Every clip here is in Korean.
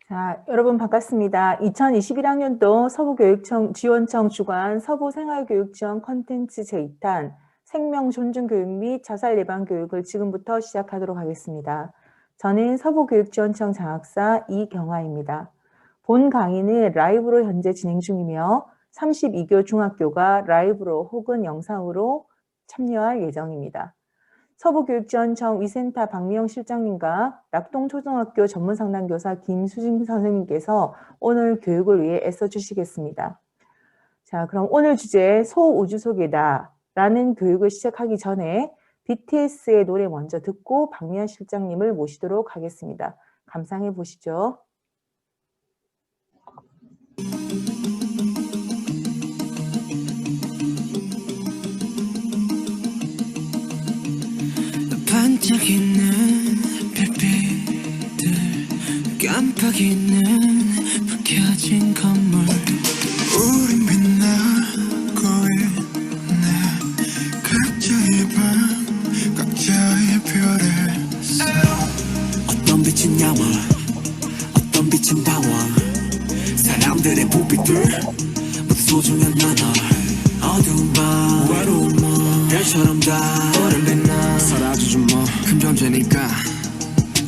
자, 여러분 반갑습니다. 2021학년도 서부교육청 지원청 주관 서부생활교육지원 콘텐츠 제2탄 생명 존중 교육 및 자살 예방 교육을 지금부터 시작하도록 하겠습니다. 저는 서부교육지원청 장학사 이경아입니다. 본 강의는 라이브로 현재 진행 중이며 32교 중학교가 라이브로 혹은 영상으로 참여할 예정입니다. 서부교육지원청 위센터 박미영 실장님과 낙동초등학교 전문상담교사 김수진 선생님께서 오늘 교육을 위해 애써주시겠습니다. 자, 그럼 오늘 주제 소우주소개다 라는 교육을 시작하기 전에 BTS의 노래 먼저 듣고 박미영 실장님을 모시도록 하겠습니다. 감상해 보시죠. 반짝이는 별빛들 깜빡이는 불 켜진 건물 우린 빛나고 있네 각자의 방 각자의 별을 써 어떤 빛은 야망 어떤 빛은 방황 사람들의 부비들 모두 소중한 나눠 어두운 밤 외로운 밤 별처럼 다 오랜 빛나 사라지지 뭐 큰 존재니까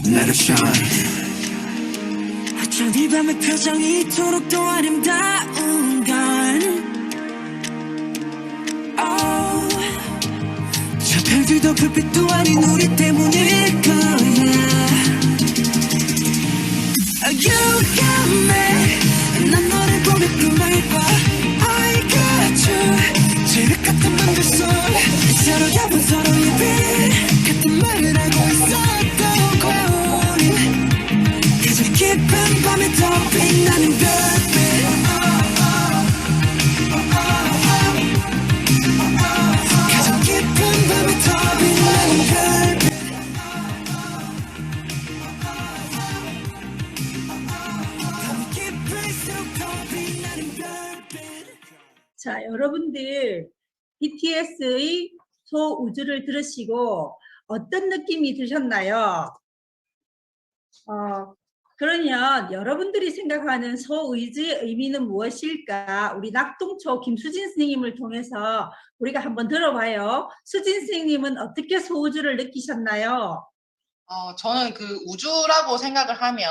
Let it shine 어쩜 이 밤의 표정이 이토록 또 아름다운 건 저 별들도 불빛도 아닌 우리 때문일 거야 You got me 난 너를 보며 꿈을 봐 I got you 지륵 같은 밤들 속 서로 얇은 서로의 빛 같은 말을 알고 있었던 우린 계속 깊은 밤에 더 빛나는 별빛 가장 깊은 밤에 더 빛나는 별빛 밤이 깊을수록 더 빛나는 별빛. 자, 여러분들 BTS의 소우주를 들으시고 어떤 느낌이 드셨나요? 그러면 여러분들이 생각하는 소우주의 의미는 무엇일까? 우리 낙동초 김수진 선생님을 통해서 우리가 한번 들어봐요. 수진 선생님은 어떻게 소우주를 느끼셨나요? 저는 그 우주라고 생각을 하면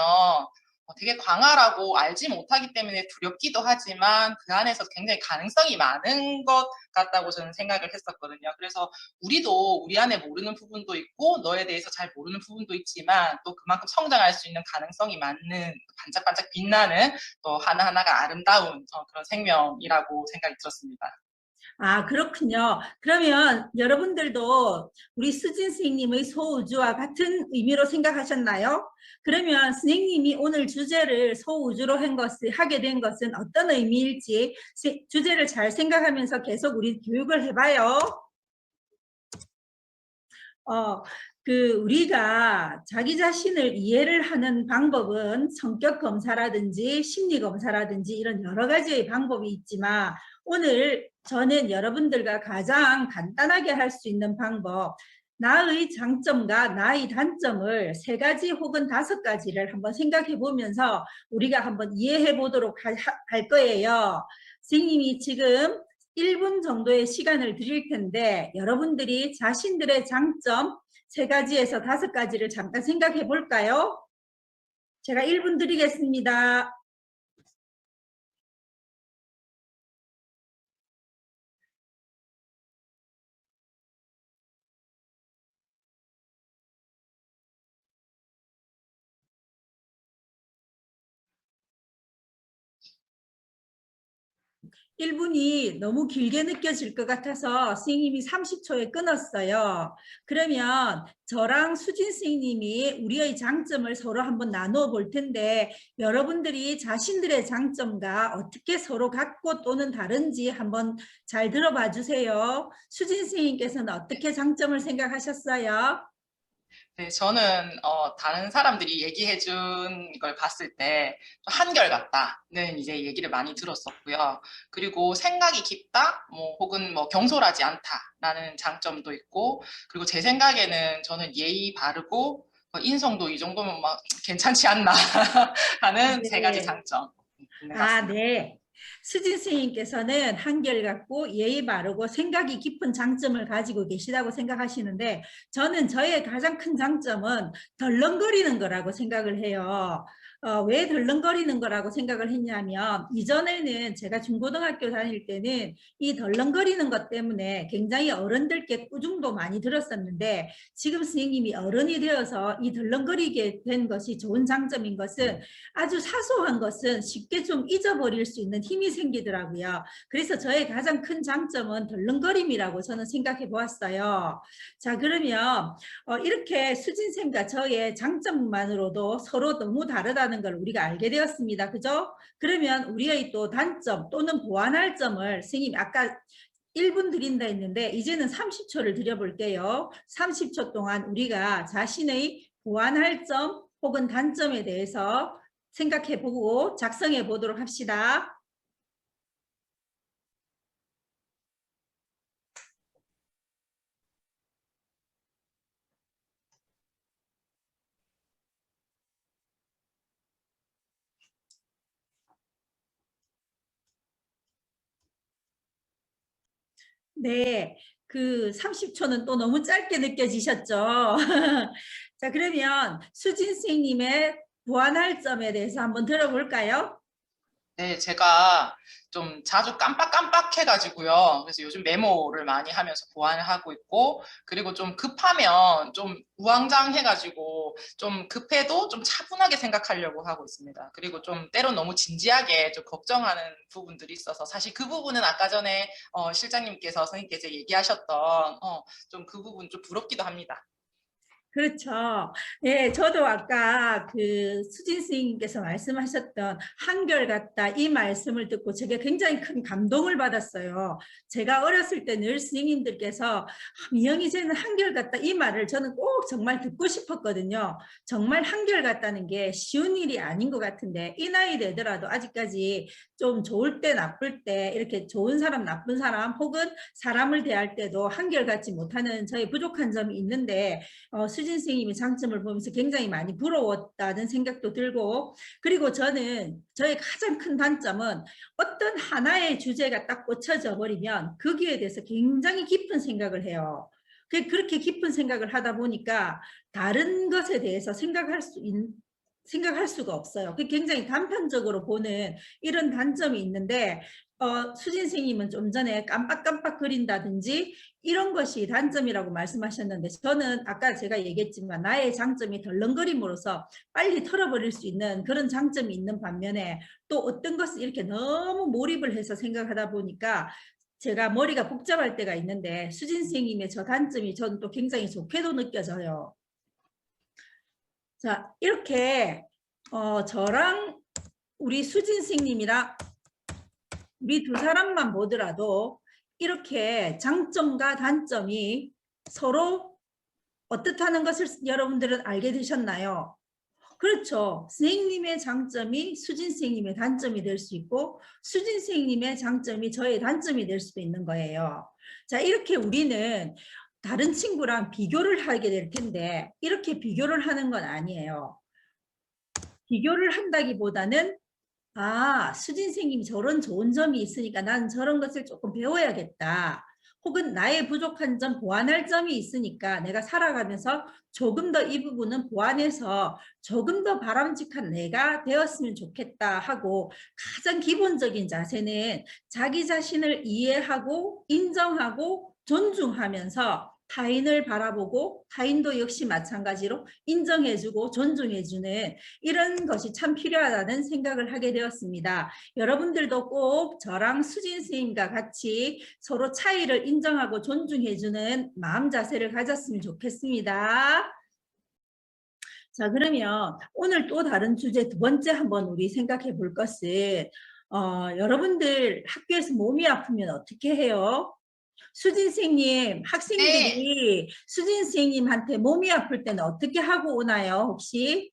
되게 광활하고 알지 못하기 때문에 두렵기도 하지만 그 안에서 굉장히 가능성이 많은 것 같다고 저는 생각을 했었거든요. 그래서 우리도 우리 안에 모르는 부분도 있고 너에 대해서 잘 모르는 부분도 있지만 또 그만큼 성장할 수 있는 가능성이 많은 반짝반짝 빛나는 또 하나하나가 아름다운 그런 생명이라고 생각이 들었습니다. 아, 그렇군요. 그러면 여러분들도 우리 수진 선생님의 소우주와 같은 의미로 생각하셨나요? 그러면 선생님이 오늘 주제를 소우주로 하게 된 것은 어떤 의미일지 주제를 잘 생각하면서 계속 우리 교육을 해봐요. 우리가 자기 자신을 이해를 하는 방법은 성격 검사라든지 심리 검사라든지 이런 여러 가지의 방법이 있지만 오늘 저는 여러분들과 가장 간단하게 할 수 있는 방법, 나의 장점과 나의 단점을 3가지 혹은 5가지를 한번 생각해 보면서 우리가 한번 이해해 보도록 할 거예요. 선생님이 지금 1분 정도의 시간을 드릴 텐데 여러분들이 자신들의 장점 3가지에서 5가지를 잠깐 생각해 볼까요? 제가 1분 드리겠습니다. (1분이) 너무 길게 느껴질 것 같아서 선생님이 30초에 끊었어요. 그러면 저랑 수진 선생님이 우리의 장점을 서로 한번 나누어 볼 텐데 여러분들이 자신들의 장점과 어떻게 서로 같고 또는 다른지 한번 잘 들어봐 주세요. 수진 선생님께서는 어떻게 장점을 생각하셨어요? 네, 저는 다른 사람들이 얘기해 준 걸 봤을 때 한결같다는 이제 얘기를 많이 들었었고요. 그리고 생각이 깊다, 혹은 경솔하지 않다라는 장점도 있고, 그리고 제 생각에는 저는 예의 바르고 인성도 이 정도면 막 괜찮지 않나 하는 세 가지 네. 장점 있는 것 아, 같습니다. 네. 수진 선생님께서는 한결같고 예의 바르고 생각이 깊은 장점을 가지고 계시다고 생각하시는데 저는 저의 가장 큰 장점은 덜렁거리는 거라고 생각을 해요. 왜 덜렁거리는 거라고 생각을 했냐면 이전에는 제가 중고등학교 다닐 때는 이 덜렁거리는 것 때문에 굉장히 어른들께 꾸중도 많이 들었었는데 지금 선생님이 어른이 되어서 이 덜렁거리게 된 것이 좋은 장점인 것은 아주 사소한 것은 쉽게 좀 잊어버릴 수 있는 힘이 생기더라고요. 그래서 저의 가장 큰 장점은 덜렁거림이라고 저는 생각해 보았어요. 자, 그러면 이렇게 수진쌤과 저의 장점만으로도 서로 너무 다르다는 걸 우리가 알게 되었습니다. 그죠? 그러면 우리의 또 단점 또는 보완할 점을 선생님 아까 1분 드린다 했는데 이제는 30초를 드려볼게요. 30초 동안 우리가 자신의 보완할 점 혹은 단점에 대해서 생각해보고 작성해 보도록 합시다. 네, 그 30초는 또 너무 짧게 느껴지셨죠? 자, 그러면 수진 선생님의 보완할 점에 대해서 한번 들어볼까요? 네, 제가 좀 자주 깜빡깜빡해가지고요. 그래서 요즘 메모를 많이 하면서 보완을 하고 있고, 그리고 좀 급하면 좀 우왕좌왕해가지고 좀 급해도 좀 차분하게 생각하려고 하고 있습니다. 그리고 좀 때론 너무 진지하게 좀 걱정하는 부분들이 있어서 사실 그 부분은 아까 전에 실장님께서 선생님께서 얘기하셨던 좀 그 부분 좀 부럽기도 합니다. 그렇죠. 예, 저도 아까 그 수진 선생님께서 말씀하셨던 한결같다 이 말씀을 듣고 제가 굉장히 큰 감동을 받았어요. 제가 어렸을 때 늘 선생님들께서 미영이 쟤는 한결같다 이 말을 저는 꼭 정말 듣고 싶었거든요. 정말 한결같다는 게 쉬운 일이 아닌 것 같은데 이 나이 되더라도 아직까지 좀 좋을 때 나쁠 때 이렇게 좋은 사람 나쁜 사람 혹은 사람을 대할 때도 한결같지 못하는 저의 부족한 점이 있는데 수진 선생님의 장점을 보면서 굉장히 많이 부러웠다는 생각도 들고 그리고 저는 저의 가장 큰 단점은 어떤 하나의 주제가 딱 꽂혀져 버리면 거기에 대해서 굉장히 깊은 생각을 해요. 그렇게 깊은 생각을 하다 보니까 다른 것에 대해서 생각할 수가 없어요. 굉장히 단편적으로 보는 이런 단점이 있는데 수진 선생님은 좀 전에 깜빡깜빡 거린다든지 이런 것이 단점이라고 말씀하셨는데 저는 아까 제가 얘기했지만 나의 장점이 덜렁거림으로써 빨리 털어버릴 수 있는 그런 장점이 있는 반면에 또 어떤 것을 이렇게 너무 몰입을 해서 생각하다 보니까 제가 머리가 복잡할 때가 있는데 수진 선생님의 저 단점이 저는 또 굉장히 좋게도 느껴져요. 자, 이렇게 저랑 우리 수진 선생님이랑 우리 두 사람만 보더라도 이렇게 장점과 단점이 서로 어떻다는 것을 여러분들은 알게 되셨나요? 그렇죠. 선생님의 장점이 수진 선생님의 단점이 될 수 있고 수진 선생님의 장점이 저의 단점이 될 수도 있는 거예요. 자, 이렇게 우리는 다른 친구랑 비교를 하게 될 텐데 이렇게 비교를 하는 건 아니에요. 비교를 한다기보다는 수진 선생님이 저런 좋은 점이 있으니까 나는 저런 것을 조금 배워야겠다. 혹은 나의 부족한 점, 보완할 점이 있으니까 내가 살아가면서 조금 더 이 부분은 보완해서 조금 더 바람직한 내가 되었으면 좋겠다 하고 가장 기본적인 자세는 자기 자신을 이해하고 인정하고 존중하면서 타인을 바라보고 타인도 역시 마찬가지로 인정해주고 존중해주는 이런 것이 참 필요하다는 생각을 하게 되었습니다. 여러분들도 꼭 저랑 수진 선생님과 같이 서로 차이를 인정하고 존중해주는 마음 자세를 가졌으면 좋겠습니다. 자, 그러면 오늘 또 다른 주제 두 번째 한번 우리 생각해 볼 것은 여러분들 학교에서 몸이 아프면 어떻게 해요? 수진 선생님, 학생들이 수진 선생님한테 몸이 아플 때는 어떻게 하고 오나요, 혹시?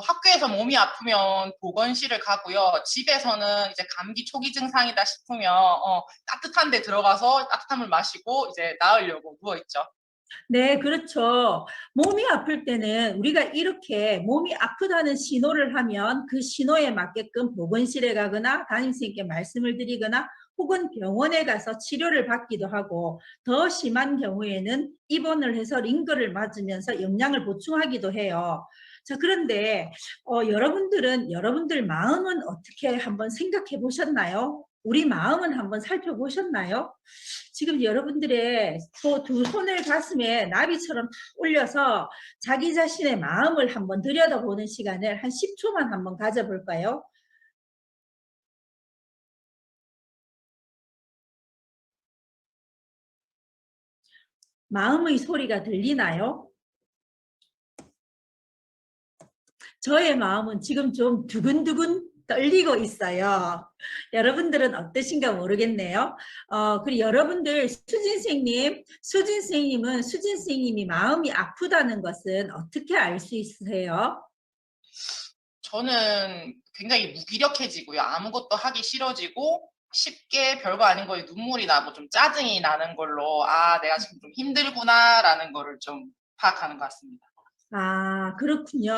학교에서 몸이 아프면 보건실을 가고요. 집에서는 이제 감기 초기 증상이다 싶으면 따뜻한 데 들어가서 따뜻한 물 마시고 이제 나으려고 누워 있죠. 네, 그렇죠. 몸이 아플 때는 우리가 이렇게 몸이 아프다는 신호를 하면 그 신호에 맞게끔 보건실에 가거나 담임선생님께 말씀을 드리거나 혹은 병원에 가서 치료를 받기도 하고 더 심한 경우에는 입원을 해서 링거를 맞으면서 영양을 보충하기도 해요. 자, 그런데 여러분들은 여러분들 마음은 어떻게 한번 생각해 보셨나요? 우리 마음은 한번 살펴보셨나요? 지금 여러분들의 두 손을 가슴에 나비처럼 올려서 자기 자신의 마음을 한번 들여다보는 시간을 한 10초만 한번 가져볼까요? 마음의 소리가 들리나요? 저의 마음은 지금 좀 두근두근 떨리고 있어요. 여러분들은 어떠신가 모르겠네요. 그리고 여러분들 수진 선생님은 수진 선생님이 마음이 아프다는 것은 어떻게 알 수 있으세요? 저는 굉장히 무기력해지고요. 아무것도 하기 싫어지고 쉽게 별거 아닌 거에 눈물이 나고 좀 짜증이 나는 걸로 아, 내가 지금 좀 힘들구나라는 거를 좀 파악하는 것 같습니다. 아, 그렇군요.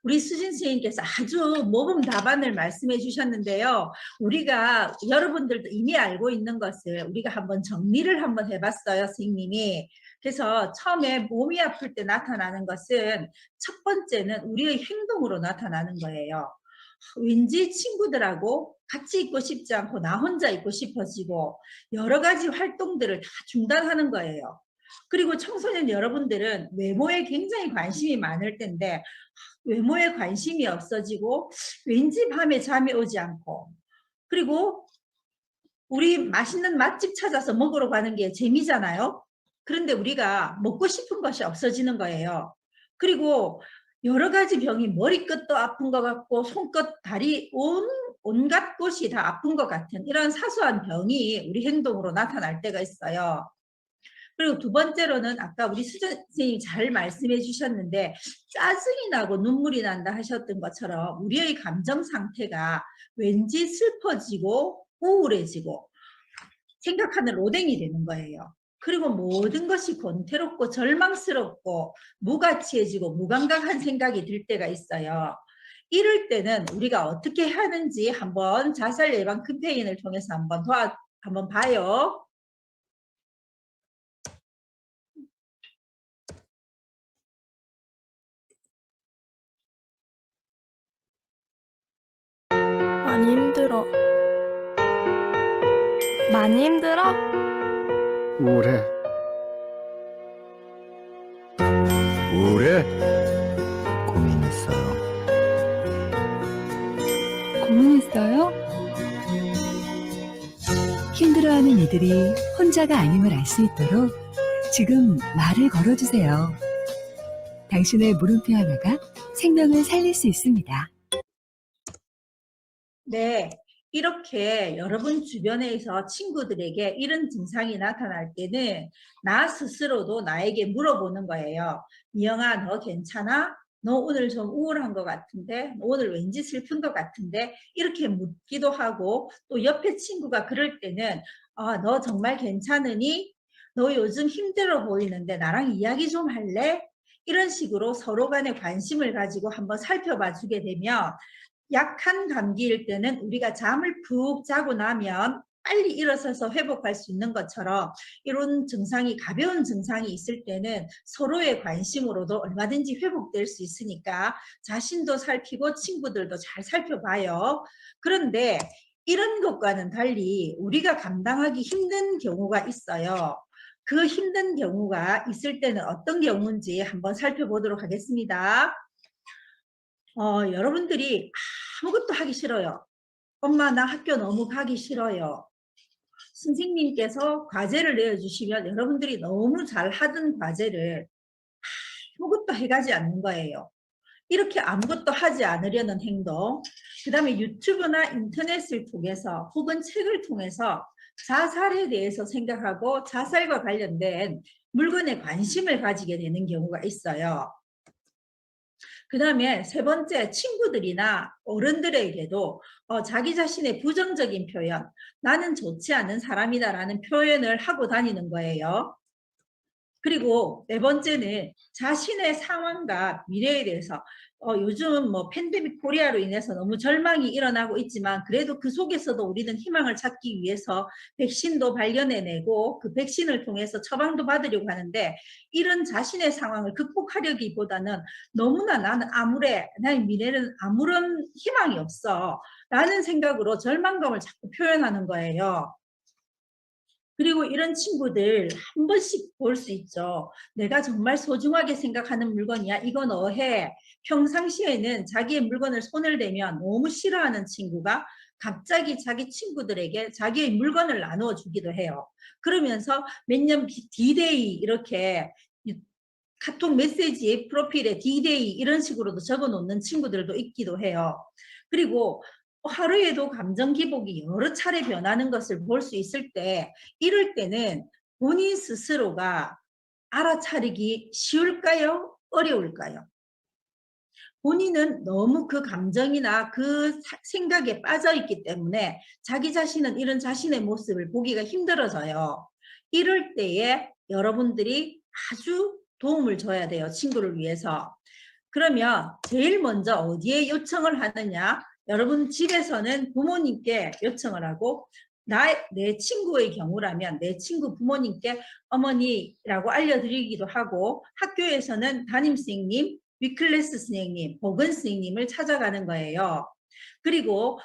우리 수진 선생님께서 아주 모범 답안을 말씀해 주셨는데요. 우리가 여러분들도 이미 알고 있는 것을 우리가 한번 정리를 한번 해봤어요, 선생님이. 그래서 처음에 몸이 아플 때 나타나는 것은 첫 번째는 우리의 행동으로 나타나는 거예요. 왠지 친구들하고 같이 있고 싶지 않고 나 혼자 있고 싶어지고 여러 가지 활동들을 다 중단하는 거예요. 그리고 청소년 여러분들은 외모에 굉장히 관심이 많을 텐데 외모에 관심이 없어지고 왠지 밤에 잠이 오지 않고 그리고 우리 맛있는 맛집 찾아서 먹으러 가는 게 재미잖아요. 그런데 우리가 먹고 싶은 것이 없어지는 거예요. 그리고 여러 가지 병이 머리끝도 아픈 것 같고 손끝, 다리, 온갖 곳이 다 아픈 것 같은 이런 사소한 병이 우리 행동으로 나타날 때가 있어요. 그리고 두 번째로는 아까 우리 수전 선생님이 잘 말씀해 주셨는데 짜증이 나고 눈물이 난다 하셨던 것처럼 우리의 감정 상태가 왠지 슬퍼지고 우울해지고 생각하는 로댕이 되는 거예요. 그리고 모든 것이 권태롭고 절망스럽고 무가치해지고 무감각한 생각이 들 때가 있어요. 이럴 때는 우리가 어떻게 하는지 한번 자살 예방 캠페인을 통해서 한번 봐요. 많이 힘들어. 많이 힘들어? 우울해. 우울해? 고민 있어요. 고민 있어요? 힘들어하는 이들이 혼자가 아님을 알 수 있도록 지금 말을 걸어주세요. 당신의 물음표 하나가 생명을 살릴 수 있습니다. 네, 이렇게 여러분 주변에서 친구들에게 이런 증상이 나타날 때는 나 스스로도 나에게 물어보는 거예요. 미영아, 너 괜찮아? 너 오늘 좀 우울한 것 같은데? 오늘 왠지 슬픈 것 같은데? 이렇게 묻기도 하고 또 옆에 친구가 그럴 때는 너 정말 괜찮으니? 너 요즘 힘들어 보이는데 나랑 이야기 좀 할래? 이런 식으로 서로 간에 관심을 가지고 한번 살펴봐 주게 되면 약한 감기일 때는 우리가 잠을 푹 자고 나면 빨리 일어서서 회복할 수 있는 것처럼 이런 증상이 가벼운 증상이 있을 때는 서로의 관심으로도 얼마든지 회복될 수 있으니까 자신도 살피고 친구들도 잘 살펴봐요. 그런데 이런 것과는 달리 우리가 감당하기 힘든 경우가 있어요. 그 힘든 경우가 있을 때는 어떤 경우인지 한번 살펴보도록 하겠습니다. 여러분들이 아무것도 하기 싫어요. 엄마 나 학교 너무 가기 싫어요. 선생님께서 과제를 내어주시면 여러분들이 너무 잘 하던 과제를 아무것도 해가지 않는 거예요. 이렇게 아무것도 하지 않으려는 행동, 그 다음에 유튜브나 인터넷을 통해서 혹은 책을 통해서 자살에 대해서 생각하고 자살과 관련된 물건에 관심을 가지게 되는 경우가 있어요. 그 다음에 세 번째, 친구들이나 어른들에게도 자기 자신의 부정적인 표현, 나는 좋지 않은 사람이다 라는 표현을 하고 다니는 거예요. 그리고 네 번째는 자신의 상황과 미래에 대해서 요즘 뭐 팬데믹 코리아로 인해서 너무 절망이 일어나고 있지만 그래도 그 속에서도 우리는 희망을 찾기 위해서 백신도 발견해내고 그 백신을 통해서 처방도 받으려고 하는데 이런 자신의 상황을 극복하려기보다는 너무나 나는 나의 미래는 아무런 희망이 없어 라는 생각으로 절망감을 자꾸 표현하는 거예요. 그리고 이런 친구들 한 번씩 볼 수 있죠. 내가 정말 소중하게 생각하는 물건이야. 이거 너 해. 평상시에는 자기의 물건을 손을 대면 너무 싫어하는 친구가 갑자기 자기 친구들에게 자기의 물건을 나누어 주기도 해요. 그러면서 몇 년 D-Day 이렇게 카톡 메시지의 프로필에 D-Day 이런 식으로도 적어 놓는 친구들도 있기도 해요. 그리고 하루에도 감정 기복이 여러 차례 변하는 것을 볼 수 있을 때 이럴 때는 본인 스스로가 알아차리기 쉬울까요? 어려울까요? 본인은 너무 그 감정이나 그 생각에 빠져 있기 때문에 자기 자신은 이런 자신의 모습을 보기가 힘들어져요. 이럴 때에 여러분들이 아주 도움을 줘야 돼요. 친구를 위해서. 그러면 제일 먼저 어디에 요청을 하느냐? 여러분 집에서는 부모님께 요청을 하고 내 친구의 경우라면 내 친구 부모님께 어머니라고 알려드리기도 하고 학교에서는 담임선생님, 위클래스 선생님, 보건 선생님을 찾아가는 거예요. 그리고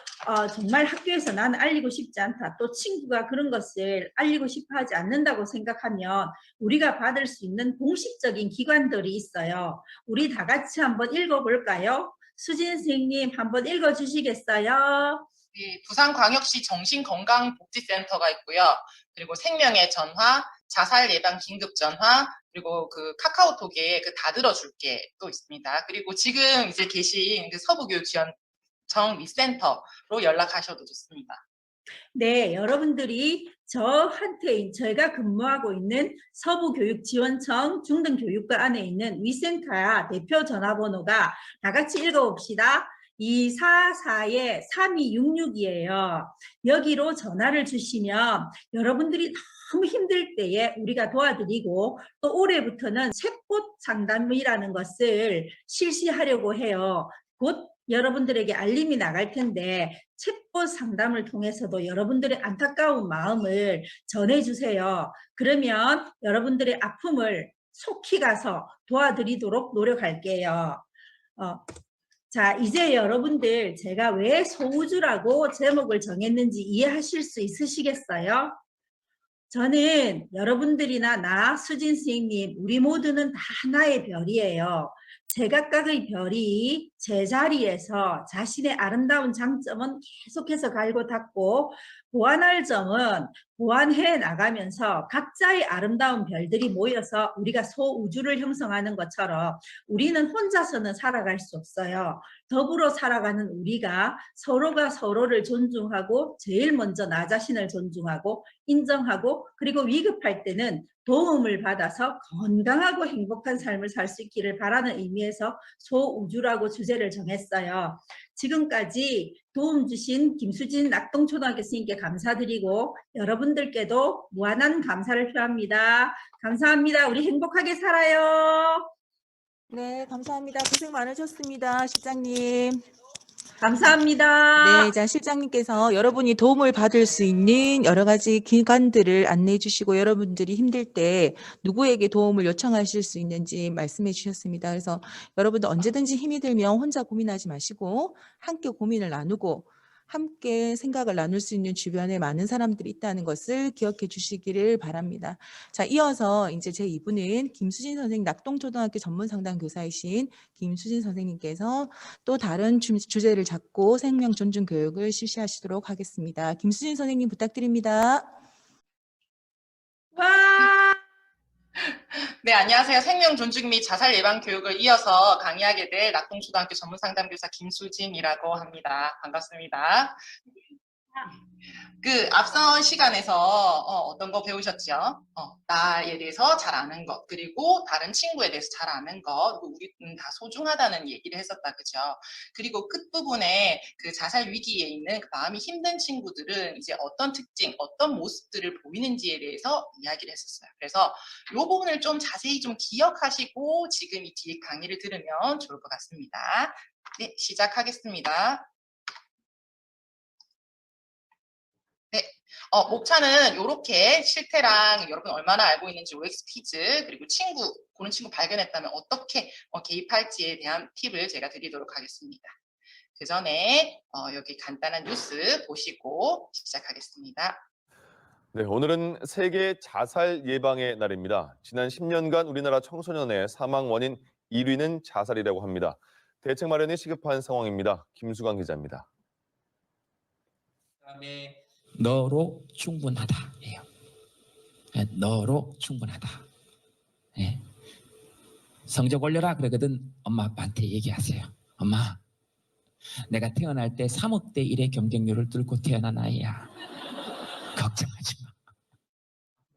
정말 학교에서 나는 알리고 싶지 않다. 또 친구가 그런 것을 알리고 싶어 하지 않는다고 생각하면 우리가 받을 수 있는 공식적인 기관들이 있어요. 우리 다 같이 한번 읽어볼까요? 수진 선생님 한번 읽어주시겠어요? 네, 부산광역시 정신건강복지센터가 있고요. 그리고 생명의 전화, 자살 예방 긴급 전화, 그리고 그 카카오톡에 그 다 들어줄게 또 있습니다. 그리고 지금 이제 계신 그 서부교육지원청 미센터로 연락하셔도 좋습니다. 네, 여러분들이 저희가 근무하고 있는 서부교육지원청 중등교육과 안에 있는 위센터야 대표 전화번호가 다 같이 읽어봅시다. 244-3266이에요. 여기로 전화를 주시면 여러분들이 너무 힘들 때에 우리가 도와드리고 또 올해부터는 챗봇 상담이라는 것을 실시하려고 해요. 곧 여러분들에게 알림이 나갈 텐데 챗봇 상담을 통해서도 여러분들의 안타까운 마음을 전해주세요. 그러면 여러분들의 아픔을 속히 가서 도와드리도록 노력할게요. 자, 이제 여러분들 제가 왜 소우주라고 제목을 정했는지 이해하실 수 있으시겠어요? 저는 여러분들이나 나, 수진 선생님, 우리 모두는 다 하나의 별이에요. 제각각의 별이 제자리에서 자신의 아름다운 장점은 계속해서 갈고 닦고 보완할 점은 보완해 나가면서 각자의 아름다운 별들이 모여서 우리가 소우주를 형성하는 것처럼 우리는 혼자서는 살아갈 수 없어요. 더불어 살아가는 우리가 서로가 서로를 존중하고 제일 먼저 나 자신을 존중하고 인정하고 그리고 위급할 때는 도움을 받아서 건강하고 행복한 삶을 살 수 있기를 바라는 의미에서 소우주라고 주제를 정했어요. 지금까지 도움 주신 김수진 낙동초등학교 선생님께 감사드리고 여러분들께도 무한한 감사를 표합니다. 감사합니다. 우리 행복하게 살아요. 네, 감사합니다. 고생 많으셨습니다, 실장님. 감사합니다. 네, 자, 실장님께서 여러분이 도움을 받을 수 있는 여러 가지 기관들을 안내해 주시고 여러분들이 힘들 때 누구에게 도움을 요청하실 수 있는지 말씀해 주셨습니다. 그래서 여러분들 언제든지 힘이 들면 혼자 고민하지 마시고 함께 고민을 나누고 함께 생각을 나눌 수 있는 주변에 많은 사람들이 있다는 것을 기억해 주시기를 바랍니다. 자, 이어서 이제 제 2부는 김수진 선생님, 낙동초등학교 전문상담교사이신 김수진 선생님께서 또 다른 주제를 잡고 생명 존중 교육을 실시하시도록 하겠습니다. 김수진 선생님 부탁드립니다. 와! 네, 안녕하세요. 생명 존중 및 자살 예방 교육을 이어서 강의하게 될 낙동초등학교 전문상담교사 김수진이라고 합니다. 반갑습니다. 그 앞선 시간에서 어떤 거 배우셨죠? 나에 대해서 잘 아는 것, 그리고 다른 친구에 대해서 잘 아는 것, 그리고 우리는 다 소중하다는 얘기를 했었다, 그죠? 그리고 끝부분에 그 자살 위기에 있는 그 마음이 힘든 친구들은 이제 어떤 특징, 어떤 모습들을 보이는지에 대해서 이야기를 했었어요. 그래서 이 부분을 좀 자세히 좀 기억하시고 지금 이 뒤에 강의를 들으면 좋을 것 같습니다. 네, 시작하겠습니다. 네, 목차는 이렇게 실태랑 여러분 얼마나 알고 있는지 OX 퀴즈 그리고 그런 친구 발견했다면 어떻게 개입할지에 대한 팁을 제가 드리도록 하겠습니다. 그 전에 여기 간단한 뉴스 보시고 시작하겠습니다. 네, 오늘은 세계 자살 예방의 날입니다. 지난 10년간 우리나라 청소년의 사망 원인 1위는 자살이라고 합니다. 대책 마련이 시급한 상황입니다. 김수강 기자입니다. 그다음에 너로 충분하다예요. 너로 충분하다. 예. 성적 올려라 그러거든 엄마 아빠한테 얘기하세요. 엄마, 내가 태어날 때 3억 대 1의 경쟁률을 뚫고 태어난 아이야. 걱정하지 마.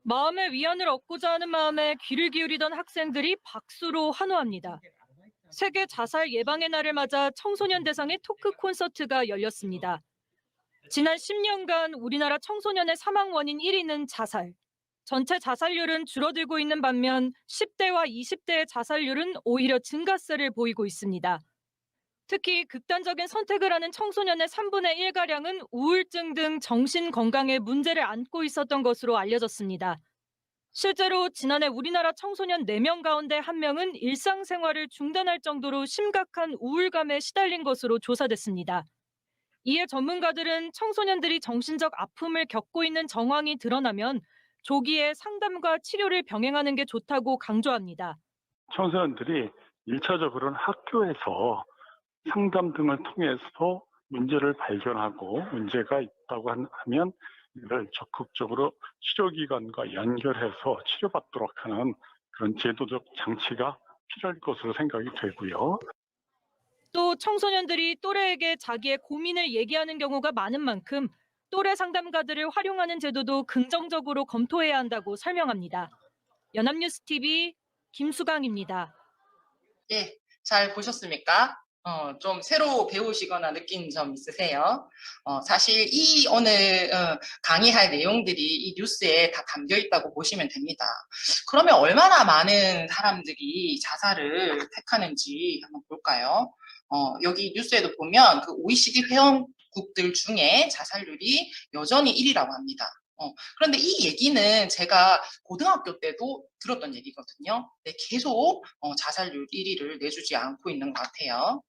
마음의 위안을 얻고자 하는 마음에 귀를 기울이던 학생들이 박수로 환호합니다. 세계 자살 예방의 날을 맞아 청소년 대상의 토크 콘서트가 열렸습니다. 지난 10년간 우리나라 청소년의 사망 원인 1위는 자살. 전체 자살률은 줄어들고 있는 반면 10대와 20대의 자살률은 오히려 증가세를 보이고 있습니다. 특히 극단적인 선택을 하는 청소년의 3분의 1가량은 우울증 등 정신 건강에 문제를 안고 있었던 것으로 알려졌습니다. 실제로 지난해 우리나라 청소년 4명 가운데 1명은 일상생활을 중단할 정도로 심각한 우울감에 시달린 것으로 조사됐습니다. 이에 전문가들은 청소년들이 정신적 아픔을 겪고 있는 정황이 드러나면 조기에 상담과 치료를 병행하는 게 좋다고 강조합니다. 청소년들이 1차적으로는 학교에서 상담 등을 통해서 문제를 발견하고 문제가 있다고 하면 이를 적극적으로 치료기관과 연결해서 치료받도록 하는 그런 제도적 장치가 필요할 것으로 생각이 되고요. 또 청소년들이 또래에게 자기의 고민을 얘기하는 경우가 많은 만큼 또래 상담가들을 활용하는 제도도 긍정적으로 검토해야 한다고 설명합니다. 연합뉴스TV 김수강입니다. 예, 잘 보셨습니까? 좀 새로 배우시거나 느낀 점 있으세요? 사실 이 오늘 강의할 내용들이 이 뉴스에 다 담겨 있다고 보시면 됩니다. 그러면 얼마나 많은 사람들이 자살을 택하는지 한번 볼까요? 여기 뉴스에도 보면 그 OECD 회원국들 중에 자살률이 여전히 1위라고 합니다. 그런데 이 얘기는 제가 고등학교 때도 들었던 얘기거든요. 네, 계속 자살률 1위를 내주지 않고 있는 것 같아요.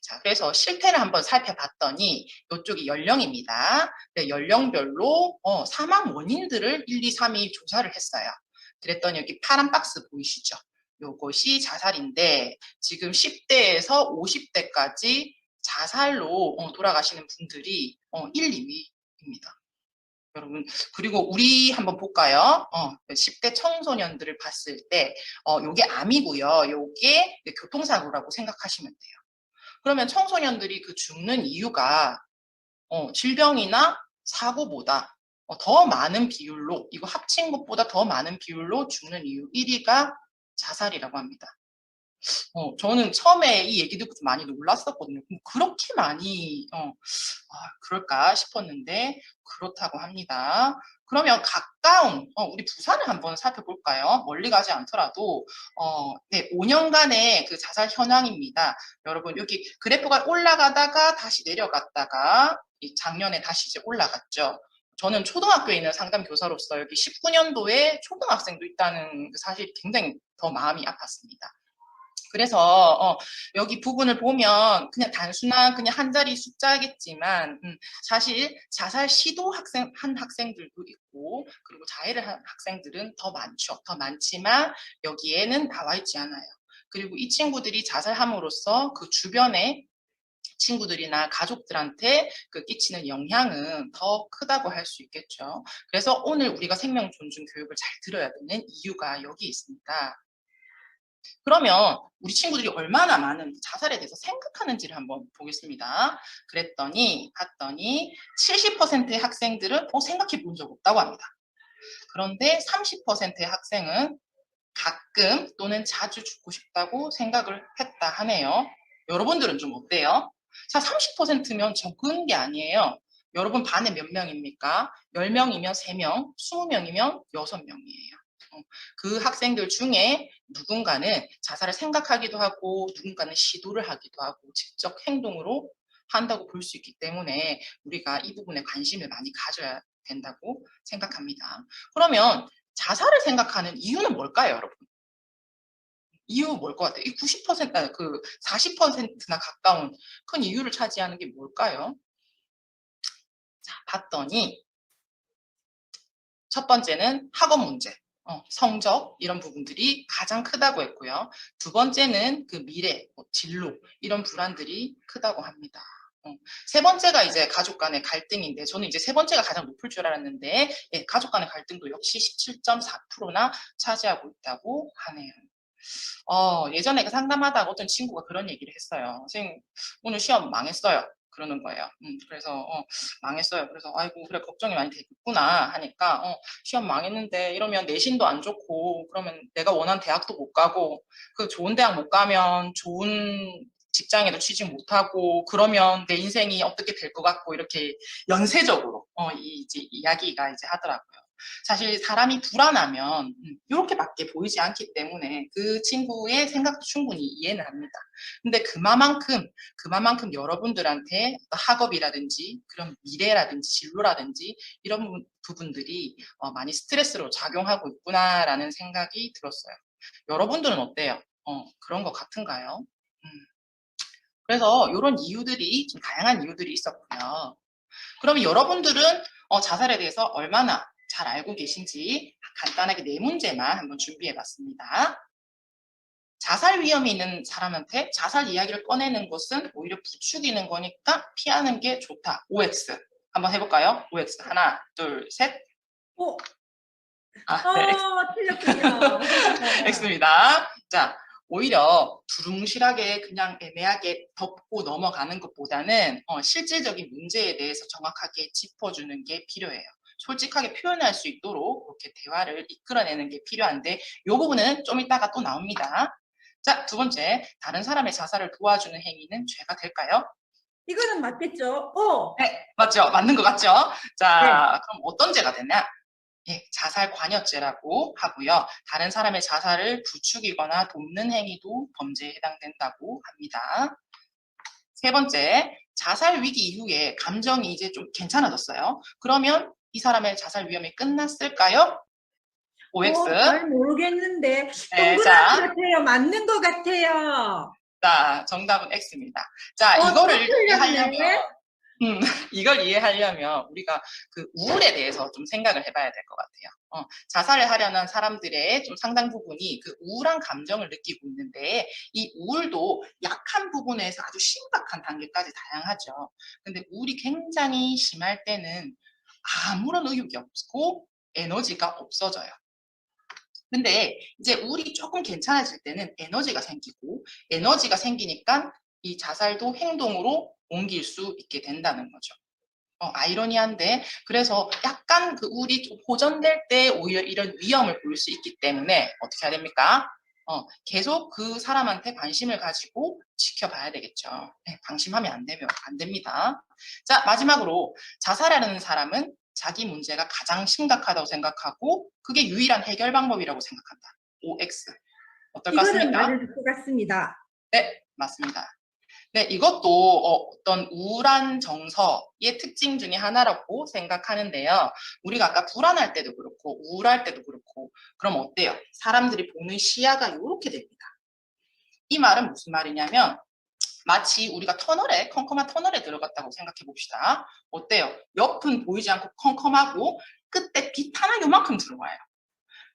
자, 그래서 실태를 한번 살펴봤더니 이쪽이 연령입니다. 네, 연령별로 사망 원인들을 1, 2, 3위 조사를 했어요. 그랬더니 여기 파란 박스 보이시죠? 요것이 자살인데 지금 10대에서 50대까지 자살로 돌아가시는 분들이 1, 2위입니다. 여러분, 그리고 우리 한번 볼까요? 10대 청소년들을 봤을 때 요게 암이고요. 요게 교통사고라고 생각하시면 돼요. 그러면 청소년들이 그 죽는 이유가 질병이나 사고보다 더 많은 비율로, 이거 합친 것보다 더 많은 비율로 죽는 이유 1위가 자살이라고 합니다. 저는 처음에 이 얘기 듣고 좀 많이 놀랐었거든요. 그렇게 많이 그럴까 싶었는데 그렇다고 합니다. 그러면 가까운 우리 부산을 한번 살펴볼까요? 멀리 가지 않더라도 네, 5년간의 그 자살 현황입니다. 여러분 여기 그래프가 올라가다가 다시 내려갔다가 작년에 다시 이제 올라갔죠. 저는 초등학교에 있는 상담교사로서 여기 19년도에 초등학생도 있다는 그 사실이 굉장히 더 마음이 아팠습니다. 그래서 여기 부분을 보면 그냥 단순한 그냥 한 자리 숫자겠지만 사실 자살 시도 한 학생들도 있고 그리고 자해를 한 학생들은 더 많죠. 더 많지만 여기에는 나와 있지 않아요. 그리고 이 친구들이 자살함으로써 그 주변에 친구들이나 가족들한테 그 끼치는 영향은 더 크다고 할 수 있겠죠. 그래서 오늘 우리가 생명 존중 교육을 잘 들어야 되는 이유가 여기 있습니다. 그러면 우리 친구들이 얼마나 많은 자살에 대해서 생각하는지를 한번 보겠습니다. 봤더니 70%의 학생들은 생각해 본 적 없다고 합니다. 그런데 30%의 학생은 가끔 또는 자주 죽고 싶다고 생각을 했다 하네요. 여러분들은 좀 어때요? 자, 30%면 적은 게 아니에요. 여러분 반에 몇 명입니까? 10명이면 3명, 20명이면 6명이에요. 그 학생들 중에 누군가는 자살을 생각하기도 하고 누군가는 시도를 하기도 하고 직접 행동으로 한다고 볼 수 있기 때문에 우리가 이 부분에 관심을 많이 가져야 된다고 생각합니다. 그러면 자살을 생각하는 이유는 뭘까요, 여러분? 이유 뭘 것 같아요? 이 90%, 그 40%나 가까운 큰 이유를 차지하는 게 뭘까요? 자, 봤더니 첫 번째는 학업 문제, 성적 이런 부분들이 가장 크다고 했고요. 두 번째는 그 미래, 진로 이런 불안들이 크다고 합니다. 세 번째가 이제 가족 간의 갈등인데 저는 이제 세 번째가 가장 높을 줄 알았는데 가족 간의 갈등도 역시 17.4%나 차지하고 있다고 하네요. 예전에 그 상담하다가 어떤 친구가 그런 얘기를 했어요. 선생님, 오늘 시험 망했어요. 그러는 거예요. 그래서 망했어요. 그래서 아이고 그래 걱정이 많이 되겠구나 하니까 시험 망했는데 이러면 내신도 안 좋고 그러면 내가 원하는 대학도 못 가고 그 좋은 대학 못 가면 좋은 직장에도 취직 못하고 그러면 내 인생이 어떻게 될 것 같고 이렇게 연쇄적으로 이제 이야기가 이제 하더라고요. 사실 사람이 불안하면 이렇게밖에 보이지 않기 때문에 그 친구의 생각도 충분히 이해는 합니다. 근데 그만큼 여러분들한테 학업이라든지 그런 미래라든지 진로라든지 이런 부분들이 많이 스트레스로 작용하고 있구나라는 생각이 들었어요. 여러분들은 어때요? 그런 것 같은가요? 그래서 이런 이유들이 좀 다양한 이유들이 있었고요. 그럼 여러분들은 자살에 대해서 얼마나 잘 알고 계신지 간단하게 4문제만 한번 준비해 봤습니다. 자살 위험이 있는 사람한테 자살 이야기를 꺼내는 것은 오히려 부추기는 거니까 피하는 게 좋다. OX. 한번 해볼까요? OX. 하나, 둘, 셋. 오, 네. 틀렸군요. X입니다. 자, 오히려 두루뭉실하게 그냥 애매하게 덮고 넘어가는 것보다는 실질적인 문제에 대해서 정확하게 짚어주는 게 필요해요. 솔직하게 표현할 수 있도록 그렇게 대화를 이끌어내는 게 필요한데 이 부분은 좀 이따가 또 나옵니다. 자, 두 번째, 다른 사람의 자살을 도와주는 행위는 죄가 될까요? 이거는 맞겠죠? 오! 네, 맞죠? 맞는 것 같죠? 자, 네. 그럼 어떤 죄가 되냐? 자살 관여죄라고 하고요. 다른 사람의 자살을 부추기거나 돕는 행위도 범죄에 해당된다고 합니다. 세 번째, 자살 위기 이후에 감정이 이제 좀 괜찮아졌어요. 그러면 이 사람의 자살 위험이 끝났을까요? OX. 잘 모르겠는데 네, 동그란 것 같아요. 맞는 것 같아요. 자, 정답은 X입니다. 자, 이거를 틀렸네. 이걸 이해하려면 우리가 그 우울에 대해서 좀 생각을 해봐야 될 것 같아요. 자살을 하려는 사람들의 좀 상당 부분이 그 우울한 감정을 느끼고 있는데 이 우울도 약한 부분에서 아주 심각한 단계까지 다양하죠. 근데 우울이 굉장히 심할 때는 아무런 의욕이 없고 에너지가 없어져요. 근데 이제 우울이 조금 괜찮아질 때는 에너지가 생기고 에너지가 생기니까 이 자살도 행동으로 옮길 수 있게 된다는 거죠. 아이러니한데 그래서 약간 그 우울이 좀 호전될 때 오히려 이런 위험을 볼 수 있기 때문에 어떻게 해야 됩니까? 계속 그 사람한테 관심을 가지고 지켜봐야 되겠죠. 네, 방심하면 안 됩니다. 자, 마지막으로 자살하는 사람은 자기 문제가 가장 심각하다고 생각하고 그게 유일한 해결 방법이라고 생각한다. OX. 어떨 것 이거는 같습니까? 맞을 것 같습니다. 네, 맞습니다. 네, 이것도 어떤 우울한 정서의 특징 중에 하나라고 생각하는데요. 우리가 아까 불안할 때도 그렇고 우울할 때도 그렇고 그럼 어때요? 사람들이 보는 시야가 이렇게 됩니다. 이 말은 무슨 말이냐면 마치 우리가 컴컴한 터널에 들어갔다고 생각해 봅시다. 어때요? 옆은 보이지 않고 컴컴하고 끝에 빛 하나 요만큼 들어와요.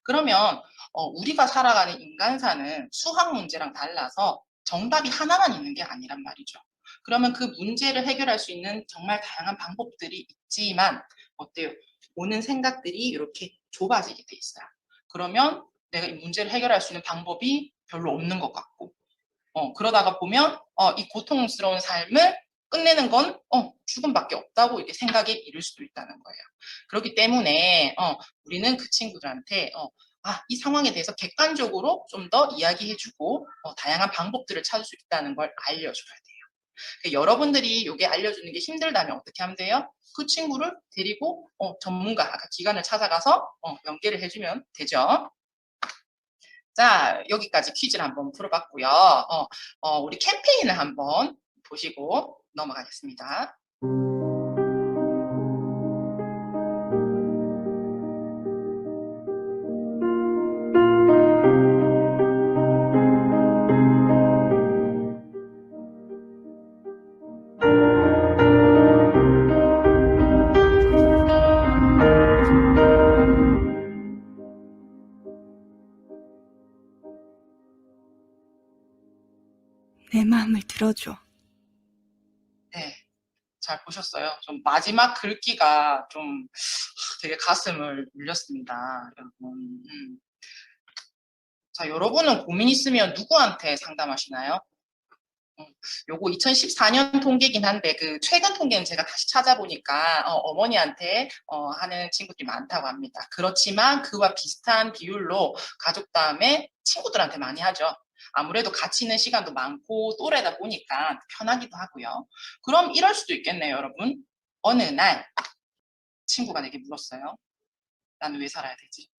그러면 우리가 살아가는 인간사는 수학 문제랑 달라서 정답이 하나만 있는 게 아니란 말이죠. 그러면 그 문제를 해결할 수 있는 정말 다양한 방법들이 있지만 어때요? 오는 생각들이 이렇게 좁아지게 돼 있어요. 그러면 내가 이 문제를 해결할 수 있는 방법이 별로 없는 것 같고, 그러다가 보면 이 고통스러운 삶을 끝내는 건 죽음밖에 없다고 이렇게 생각에 이를 수도 있다는 거예요. 그렇기 때문에 우리는 그 친구들한테 이 상황에 대해서 객관적으로 좀 더 이야기해주고 다양한 방법들을 찾을 수 있다는 걸 알려줘야 돼요. 그러니까 여러분들이 이게 알려주는 게 힘들다면 어떻게 하면 돼요? 그 친구를 데리고 전문가, 아까 기관을 찾아가서 연계를 해주면 되죠. 자, 여기까지 퀴즈를 한번 풀어봤고요. 우리 캠페인을 한번 보시고 넘어가겠습니다. 내 마음을 들어줘. 네, 잘 보셨어요. 좀 마지막 글귀가 좀 되게 가슴을 울렸습니다, 여러분. 자, 여러분은 고민 있으면 누구한테 상담하시나요? 요거 2014년 통계긴 한데 그 최근 통계는 제가 다시 찾아보니까 어머니한테 하는 친구들이 많다고 합니다. 그렇지만 그와 비슷한 비율로 가족 다음에 친구들한테 많이 하죠. 아무래도 같이 있는 시간도 많고 또래다 보니까 편하기도 하고요. 그럼 이럴 수도 있겠네요, 여러분. 어느 날 친구가 내게 물었어요. 나는 왜 살아야 되지?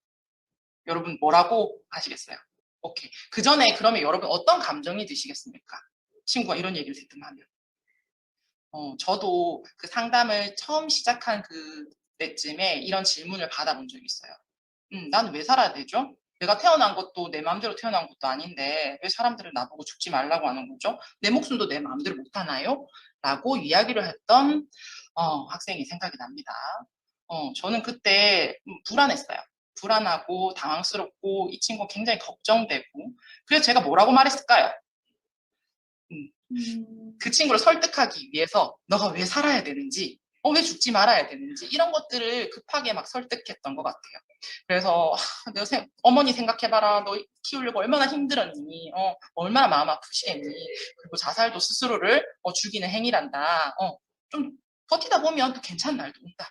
여러분 뭐라고 하시겠어요? 오케이. 그 전에 그러면 여러분 어떤 감정이 드시겠습니까? 친구가 이런 얘기를 듣더라면. 저도 그 상담을 처음 시작한 그때쯤에 이런 질문을 받아본 적이 있어요. 나는 왜 살아야 되죠? 내가 태어난 것도 내 마음대로 태어난 것도 아닌데 왜 사람들은 나보고 죽지 말라고 하는 거죠? 내 목숨도 내 마음대로 못 하나요? 라고 이야기를 했던 학생이 생각이 납니다. 저는 그때 불안했어요. 불안하고 당황스럽고 이 친구가 굉장히 걱정되고 그래서 제가 뭐라고 말했을까요? 그 친구를 설득하기 위해서 너가 왜 살아야 되는지 왜 죽지 말아야 되는지 이런 것들을 급하게 막 설득했던 것 같아요. 그래서 내가 어머니 생각해봐라. 너 키우려고 얼마나 힘들었니? 얼마나 마음 아프시니? 그리고 자살도 스스로를 죽이는 행위란다. 좀 버티다 보면 또 괜찮은 날도 온다.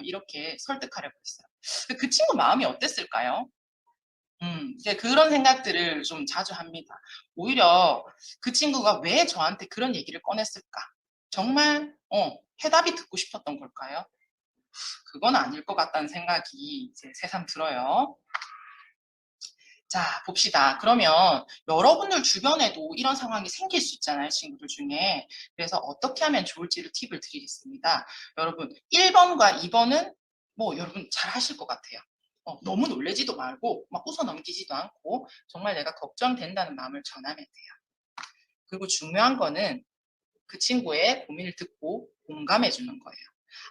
이렇게 설득하려고 했어요. 그 친구 마음이 어땠을까요? 이제 그런 생각들을 좀 자주 합니다. 오히려 그 친구가 왜 저한테 그런 얘기를 꺼냈을까? 정말 해답이 듣고 싶었던 걸까요? 그건 아닐 것 같다는 생각이 이제 새삼 들어요. 자, 봅시다. 그러면 여러분들 주변에도 이런 상황이 생길 수 있잖아요, 친구들 중에. 그래서 어떻게 하면 좋을지를 팁을 드리겠습니다. 여러분, 1번과 2번은 뭐 여러분 잘 하실 것 같아요. 너무 놀래지도 말고 막 웃어 넘기지도 않고 정말 내가 걱정된다는 마음을 전하면 돼요. 그리고 중요한 거는 그 친구의 고민을 듣고 공감해 주는 거예요.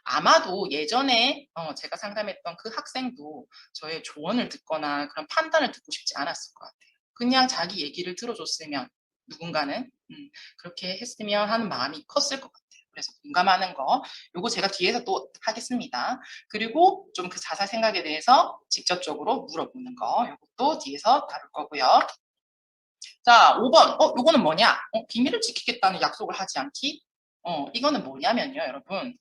아마도 예전에 제가 상담했던 그 학생도 저의 조언을 듣거나 그런 판단을 듣고 싶지 않았을 것 같아요. 그냥 자기 얘기를 들어줬으면 누군가는 그렇게 했으면 하는 마음이 컸을 것 같아요. 그래서 공감하는 거 요거 제가 뒤에서 또 하겠습니다. 그리고 좀 그 자살 생각에 대해서 직접적으로 물어보는 거 요것도 뒤에서 다룰 거고요. 자, 5번. 요거는 뭐냐? 비밀을 지키겠다는 약속을 하지 않기? 이거는 뭐냐면요, 여러분.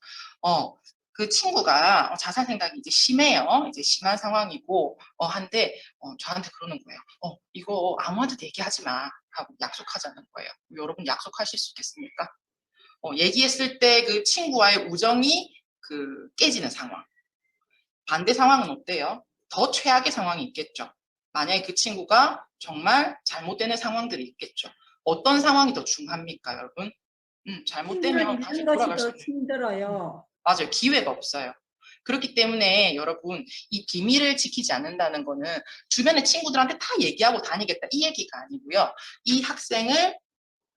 그 친구가 자살 생각이 이제 심해요. 이제 심한 상황이고, 한데, 저한테 그러는 거예요. 이거 아무한테도 얘기하지 마. 하고 약속하자는 거예요. 여러분 약속하실 수 있겠습니까? 얘기했을 때 그 친구와의 우정이 깨지는 상황. 반대 상황은 어때요? 더 최악의 상황이 있겠죠. 만약에 그 친구가 정말 잘못되는 상황들이 있겠죠. 어떤 상황이 더 중요합니까, 여러분? 잘못되면 다시 돌아갈 수 것이 더 힘들어요. 맞아요. 기회가 없어요. 그렇기 때문에 여러분 이 비밀을 지키지 않는다는 거는 주변의 친구들한테 다 얘기하고 다니겠다 이 얘기가 아니고요. 이 학생을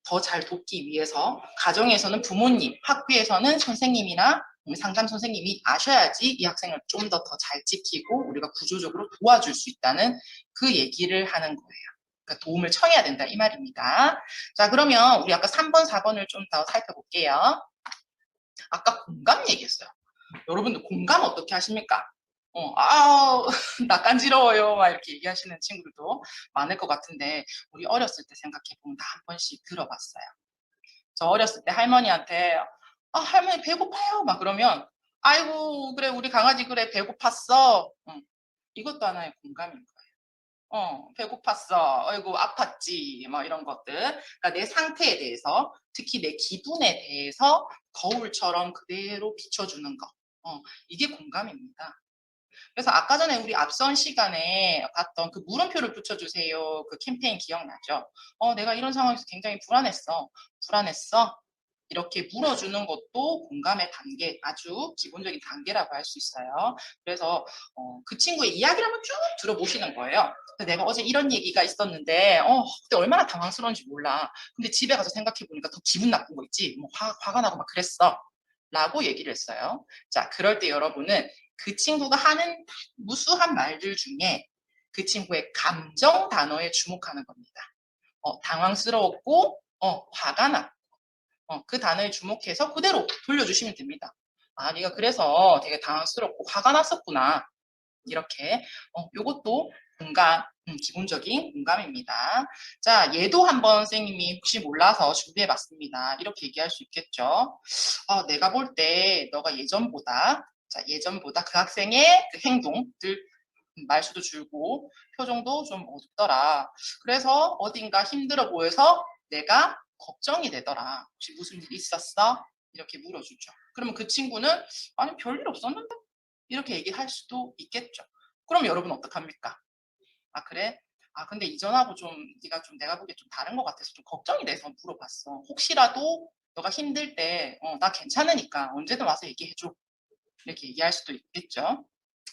더 잘 돕기 위해서 가정에서는 부모님, 학교에서는 선생님이나 상담 선생님이 아셔야지 이 학생을 좀 더 잘 지키고 우리가 구조적으로 도와줄 수 있다는 그 얘기를 하는 거예요. 그러니까 도움을 청해야 된다 이 말입니다. 자, 그러면 우리 아까 3번, 4번을 좀 더 살펴볼게요. 아까 공감 얘기했어요. 여러분들 공감 어떻게 하십니까? 나 간지러워요. 막 이렇게 얘기하시는 친구들도 많을 것 같은데, 우리 어렸을 때 생각해보면 다 한 번씩 들어봤어요. 저 어렸을 때 할머니한테, 할머니 배고파요. 막 그러면, 아이고, 그래, 우리 강아지 그래, 배고팠어. 이것도 하나의 공감인 거예요. 배고팠어. 아이고, 아팠지. 뭐 이런 것들. 그러니까 내 상태에 대해서, 특히 내 기분에 대해서 거울처럼 그대로 비춰주는 거. 이게 공감입니다. 그래서 아까 전에 우리 앞선 시간에 봤던 그 물음표를 붙여주세요. 그 캠페인 기억나죠? 내가 이런 상황에서 굉장히 불안했어. 불안했어? 이렇게 물어주는 것도 공감의 단계, 아주 기본적인 단계라고 할 수 있어요. 그래서 그 친구의 이야기를 한번 쭉 들어보시는 거예요. 내가 어제 이런 얘기가 있었는데 그때 얼마나 당황스러운지 몰라. 근데 집에 가서 생각해보니까 더 기분 나쁜 거 있지. 뭐 화가 나고 막 그랬어. 라고 얘기를 했어요. 자, 그럴 때 여러분은 그 친구가 하는 무수한 말들 중에 그 친구의 감정 단어에 주목하는 겁니다. 당황스러웠고, 화가 났고, 그 단어에 주목해서 그대로 돌려주시면 됩니다. 아, 네가 그래서 되게 당황스럽고 화가 났었구나. 이렇게, 요것도 공감, 기본적인 공감입니다. 자, 얘도 한번 선생님이 혹시 몰라서 준비해봤습니다. 이렇게 얘기할 수 있겠죠. 내가 볼 때 너가 예전보다 그 학생의 그 행동들, 말수도 줄고 표정도 좀 어둡더라. 그래서 어딘가 힘들어 보여서 내가 걱정이 되더라. 혹시 무슨 일 있었어? 이렇게 물어주죠. 그러면 그 친구는 아니 별일 없었는데? 이렇게 얘기할 수도 있겠죠. 그럼 여러분 어떡합니까? 아 그래? 근데 이전하고 좀 네가 좀 내가 보기에 좀 다른 것 같아서 좀 걱정이 돼서 물어봤어. 혹시라도 너가 힘들 때 나 괜찮으니까 언제든 와서 얘기해줘. 이렇게 얘기할 수도 있겠죠.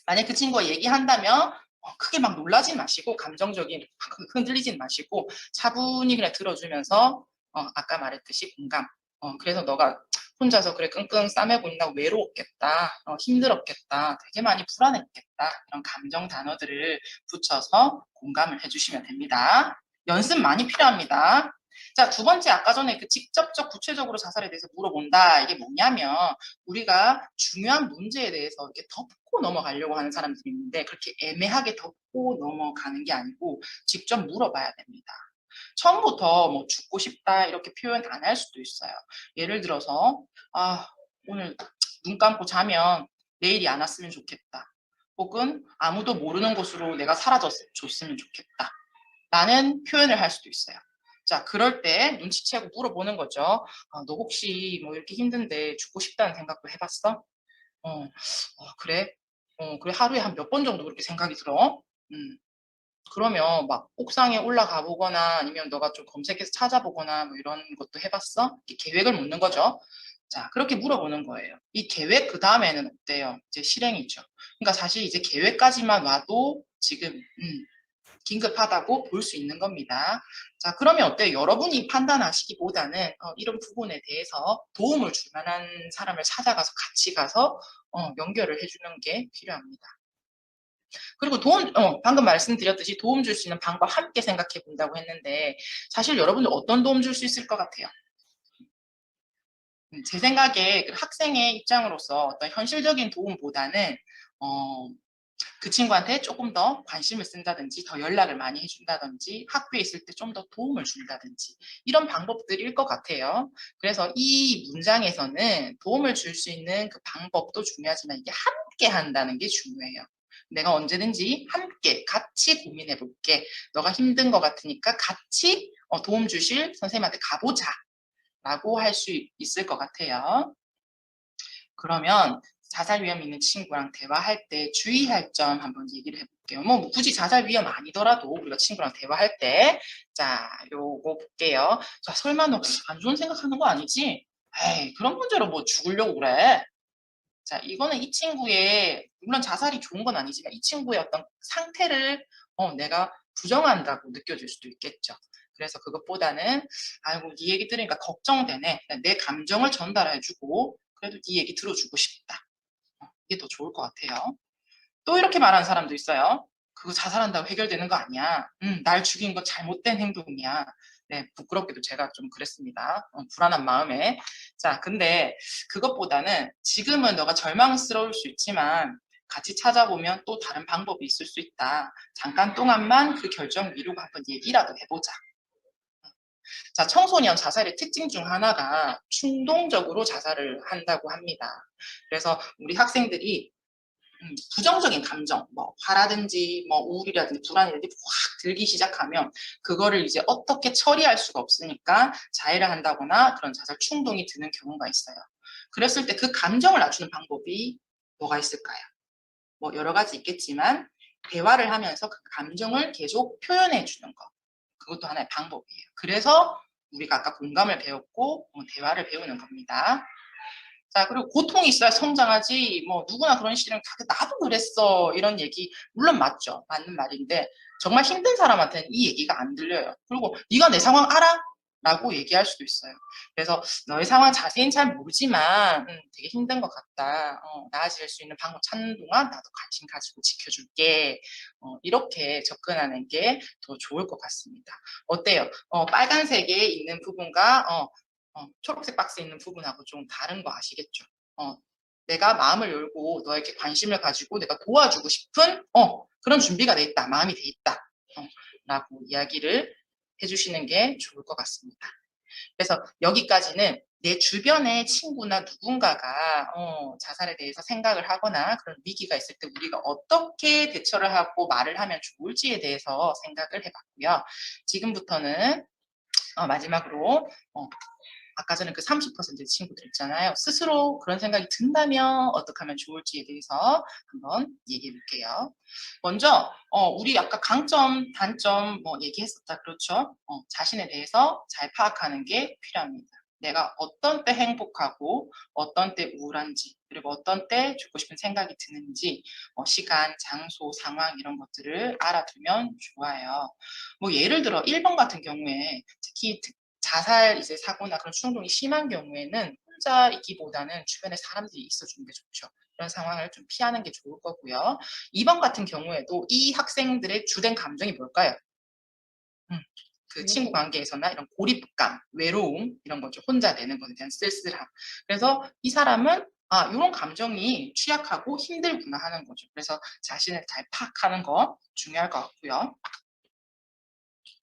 만약 그 친구가 얘기한다면 크게 막 놀라진 마시고 감정적인 흔들리진 마시고 차분히 그냥 들어주면서 아까 말했듯이 공감. 그래서 너가 혼자서 그래 끙끙 싸매고 있나 외로웠겠다. 힘들었겠다. 되게 많이 불안했겠다. 이런 감정 단어들을 붙여서 공감을 해주시면 됩니다. 연습 많이 필요합니다. 자, 두 번째 아까 전에 그 직접적 구체적으로 자살에 대해서 물어본다. 이게 뭐냐면 우리가 중요한 문제에 대해서 이렇게 덮고 넘어가려고 하는 사람들이 있는데 그렇게 애매하게 덮고 넘어가는 게 아니고 직접 물어봐야 됩니다. 처음부터 뭐 죽고 싶다 이렇게 표현 안 할 수도 있어요. 예를 들어서 오늘 눈 감고 자면 내일이 안 왔으면 좋겠다. 혹은 아무도 모르는 곳으로 내가 사라졌으면 좋겠다. 라는 표현을 할 수도 있어요. 자, 그럴 때 눈치채고 물어보는 거죠. 너 혹시 뭐 이렇게 힘든데 죽고 싶다는 생각도 해봤어? 그래? 그래 하루에 한 몇 번 정도 그렇게 생각이 들어? 그러면 막 옥상에 올라가 보거나 아니면 너가 좀 검색해서 찾아보거나 뭐 이런 것도 해봤어? 계획을 묻는 거죠. 자, 그렇게 물어보는 거예요. 이 계획 그 다음에는 어때요? 이제 실행이죠. 그러니까 사실 이제 계획까지만 와도 지금 긴급하다고 볼 수 있는 겁니다. 자, 그러면 어때요? 여러분이 판단하시기보다는 이런 부분에 대해서 도움을 줄 만한 사람을 찾아가서 같이 가서 연결을 해주는 게 필요합니다. 그리고 방금 말씀드렸듯이 도움 줄 수 있는 방법 함께 생각해 본다고 했는데 사실 여러분들 어떤 도움 줄 수 있을 것 같아요? 제 생각에 그 학생의 입장으로서 어떤 현실적인 도움보다는 그 친구한테 조금 더 관심을 쓴다든지 더 연락을 많이 해준다든지 학교에 있을 때 좀 더 도움을 준다든지 이런 방법들일 것 같아요. 그래서 이 문장에서는 도움을 줄 수 있는 그 방법도 중요하지만 이게 함께 한다는 게 중요해요. 내가 언제든지 함께 같이 고민해 볼게. 너가 힘든 것 같으니까 같이 도움 주실 선생님한테 가보자 라고 할 수 있을 것 같아요. 그러면 자살 위험 있는 친구랑 대화할 때 주의할 점 한번 얘기를 해볼게요. 뭐 굳이 자살 위험 아니더라도 우리가 친구랑 대화할 때 자, 요거 볼게요. 자, 설마 너 안 좋은 생각하는 거 아니지? 에이, 그런 문제로 뭐 죽으려고 그래? 자, 이거는 이 친구의 물론 자살이 좋은 건 아니지만 이 친구의 어떤 상태를 내가 부정한다고 느껴질 수도 있겠죠. 그래서 그것보다는 아이고 네 얘기 들으니까 걱정되네. 내 감정을 전달해주고 그래도 네 얘기 들어주고 싶다. 이게 더 좋을 것 같아요. 또 이렇게 말하는 사람도 있어요. 그거 자살한다고 해결되는 거 아니야. 날 죽인 거 잘못된 행동이야. 네, 부끄럽게도 제가 좀 그랬습니다. 불안한 마음에. 자, 근데 그것보다는 지금은 너가 절망스러울 수 있지만 같이 찾아보면 또 다른 방법이 있을 수 있다. 잠깐 동안만 그 결정 미루고 한번 얘기라도 해보자. 자, 청소년 자살의 특징 중 하나가 충동적으로 자살을 한다고 합니다. 그래서 우리 학생들이 부정적인 감정, 뭐 화라든지 뭐 우울이라든지 불안이라든지 확 들기 시작하면 그거를 이제 어떻게 처리할 수가 없으니까 자해를 한다거나 그런 자살 충동이 드는 경우가 있어요. 그랬을 때 그 감정을 낮추는 방법이 뭐가 있을까요? 뭐 여러 가지 있겠지만 대화를 하면서 그 감정을 계속 표현해 주는 것. 그것도 하나의 방법이에요. 그래서 우리가 아까 공감을 배웠고 대화를 배우는 겁니다. 자, 그리고 고통이 있어야 성장하지, 뭐, 누구나 그런 시기는 나도 그랬어. 이런 얘기, 물론 맞죠. 맞는 말인데, 정말 힘든 사람한테는 이 얘기가 안 들려요. 그리고 네가 내 상황 알아? 라고 얘기할 수도 있어요. 그래서 너의 상황 자세히는 잘 모르지만, 되게 힘든 것 같다. 나아질 수 있는 방법 찾는 동안 나도 관심 가지고 지켜줄게. 이렇게 접근하는 게 더 좋을 것 같습니다. 어때요? 빨간색에 있는 부분과, 초록색 박스에 있는 부분하고 좀 다른 거 아시겠죠? 내가 마음을 열고 너에게 관심을 가지고 내가 도와주고 싶은 그런 준비가 돼 있다, 마음이 돼 있다 라고 이야기를 해주시는 게 좋을 것 같습니다. 그래서 여기까지는 내 주변의 친구나 누군가가 자살에 대해서 생각을 하거나 그런 위기가 있을 때 우리가 어떻게 대처를 하고 말을 하면 좋을지에 대해서 생각을 해봤고요. 지금부터는 마지막으로 아까 전에 그 30%의 친구들 있잖아요. 스스로 그런 생각이 든다면 어떻게 하면 좋을지에 대해서 한번 얘기해 볼게요. 먼저 우리 아까 강점, 단점 뭐 얘기했었다. 그렇죠? 자신에 대해서 잘 파악하는 게 필요합니다. 내가 어떤 때 행복하고 어떤 때 우울한지 그리고 어떤 때 죽고 싶은 생각이 드는지 시간, 장소, 상황 이런 것들을 알아두면 좋아요. 뭐 예를 들어 1번 같은 경우에 특히 자살 이제 사고나 그런 충동이 심한 경우에는 혼자 있기보다는 주변에 사람들이 있어주는 게 좋죠. 그런 상황을 좀 피하는 게 좋을 거고요. 2번 같은 경우에도 이 학생들의 주된 감정이 뭘까요? 그 친구 관계에서나 이런 고립감, 외로움 이런 거죠. 혼자 되는 것에 대한 쓸쓸함. 그래서 이 사람은 이런 감정이 취약하고 힘들구나 하는 거죠. 그래서 자신을 잘 파악하는 거 중요할 것 같고요.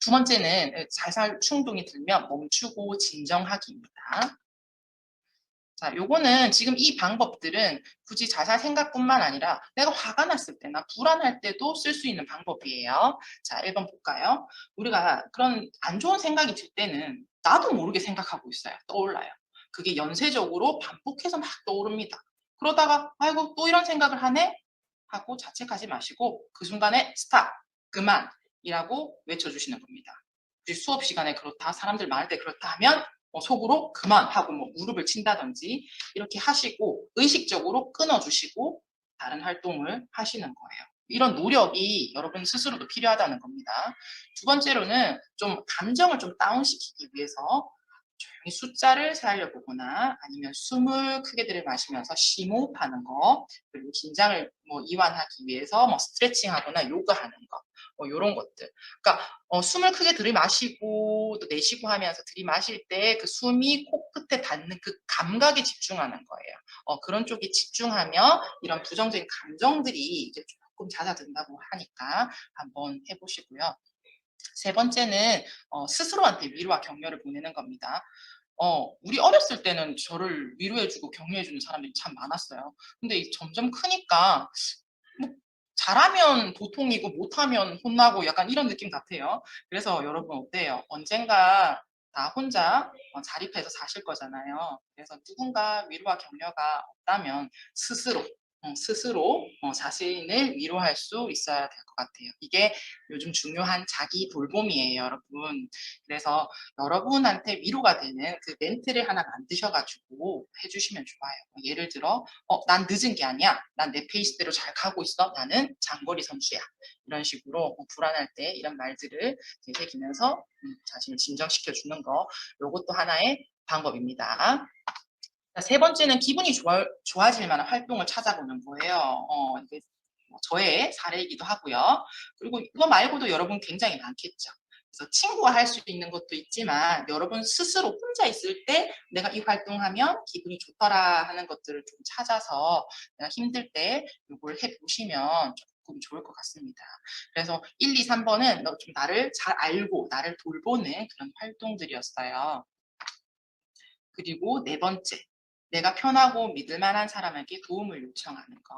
두 번째는 자살 충동이 들면 멈추고 진정하기입니다. 자, 요거는 지금 이 방법들은 굳이 자살 생각뿐만 아니라 내가 화가 났을 때나 불안할 때도 쓸 수 있는 방법이에요. 자, 1번 볼까요? 우리가 그런 안 좋은 생각이 들 때는 나도 모르게 생각하고 있어요. 떠올라요. 그게 연쇄적으로 반복해서 막 떠오릅니다. 그러다가 아이고 또 이런 생각을 하네? 하고 자책하지 마시고 그 순간에 스탑, 그만 이라고 외쳐주시는 겁니다. 수업 시간에 그렇다, 사람들 많을 때 그렇다 하면 속으로 그만하고 뭐 무릎을 친다든지 이렇게 하시고 의식적으로 끊어주시고 다른 활동을 하시는 거예요. 이런 노력이 여러분 스스로도 필요하다는 겁니다. 두 번째로는 좀 감정을 좀 다운시키기 위해서 조용히 숫자를 세알려보거나 아니면 숨을 크게 들이마시면서 심호흡하는 거, 그리고 긴장을 뭐 이완하기 위해서 뭐 스트레칭하거나 요가하는 거, 이런 것들. 그러니까 숨을 크게 들이마시고 또 내쉬고 하면서 들이마실 때 그 숨이 코끝에 닿는 그 감각에 집중하는 거예요. 그런 쪽에 집중하면 이런 부정적인 감정들이 이제 조금 잦아든다고 하니까 한번 해보시고요. 세 번째는 스스로한테 위로와 격려를 보내는 겁니다. 우리 어렸을 때는 저를 위로해주고 격려해주는 사람들이 참 많았어요. 근데 점점 크니까 뭐 잘하면 보통이고 못하면 혼나고 약간 이런 느낌 같아요. 그래서 여러분 어때요? 언젠가 다 혼자 자립해서 사실 거잖아요. 그래서 누군가 위로와 격려가 없다면 스스로 자신을 위로할 수 있어야 될 것 같아요. 이게 요즘 중요한 자기 돌봄이에요, 여러분. 그래서 여러분한테 위로가 되는 그 멘트를 하나 만드셔가지고 해주시면 좋아요. 예를 들어, 난 늦은 게 아니야. 난 내 페이스대로 잘 가고 있어. 나는 장거리 선수야. 이런 식으로 불안할 때 이런 말들을 되새기면서 자신을 진정시켜 주는 거, 이것도 하나의 방법입니다. 세 번째는 기분이 좋아질 만한 활동을 찾아보는 거예요. 이게 저의 사례이기도 하고요. 그리고 이거 말고도 여러분 굉장히 많겠죠. 그래서 친구와 할 수 있는 것도 있지만 여러분 스스로 혼자 있을 때 내가 이 활동하면 기분이 좋더라 하는 것들을 좀 찾아서 내가 힘들 때 이걸 해보시면 조금 좋을 것 같습니다. 그래서 1, 2, 3번은 좀 나를 잘 알고 나를 돌보는 그런 활동들이었어요. 그리고 4번째, 내가 편하고 믿을 만한 사람에게 도움을 요청하는 거.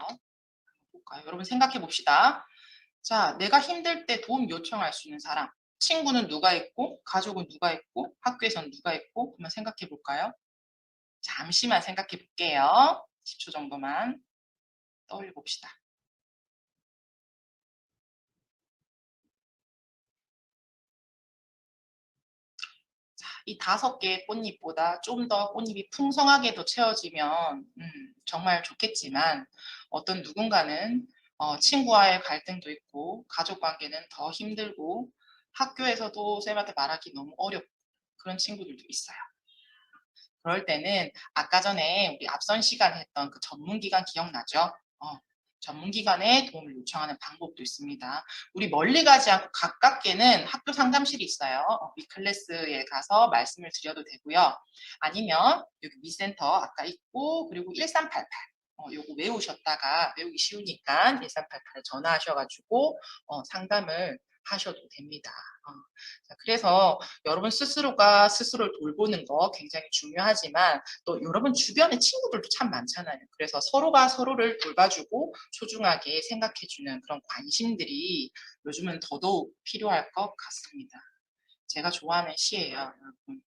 볼까요? 여러분 생각해 봅시다. 자, 내가 힘들 때 도움 요청할 수 있는 사람. 친구는 누가 있고, 가족은 누가 있고, 학교에서는 누가 있고, 한번 생각해 볼까요? 잠시만 생각해 볼게요. 10초 정도만 떠올려 봅시다. 자, 이 5개의 꽃잎보다 좀 더 꽃잎이 풍성하게 더 채워지면 정말 좋겠지만 어떤 누군가는 친구와의 갈등도 있고 가족 관계는 더 힘들고 학교에서도 쌤한테 말하기 너무 어렵고 그런 친구들도 있어요. 그럴 때는 아까 전에 우리 앞선 시간에 했던 그 전문기관 기억나죠? 전문기관에 도움을 요청하는 방법도 있습니다. 우리 멀리 가지 않고 가깝게는 학교 상담실이 있어요. 위클래스에 가서 말씀을 드려도 되고요. 아니면 여기 미센터 아까 있고 그리고 1388 요거 외우셨다가 외우기 쉬우니까 1388에 전화하셔가지고 상담을 하셔도 됩니다. 자, 그래서 여러분 스스로가 스스로를 돌보는 거 굉장히 중요하지만 또 여러분 주변에 친구들도 참 많잖아요. 그래서 서로가 서로를 돌봐주고 소중하게 생각해주는 그런 관심들이 요즘은 더더욱 필요할 것 같습니다. 제가 좋아하는 시예요, 여러분.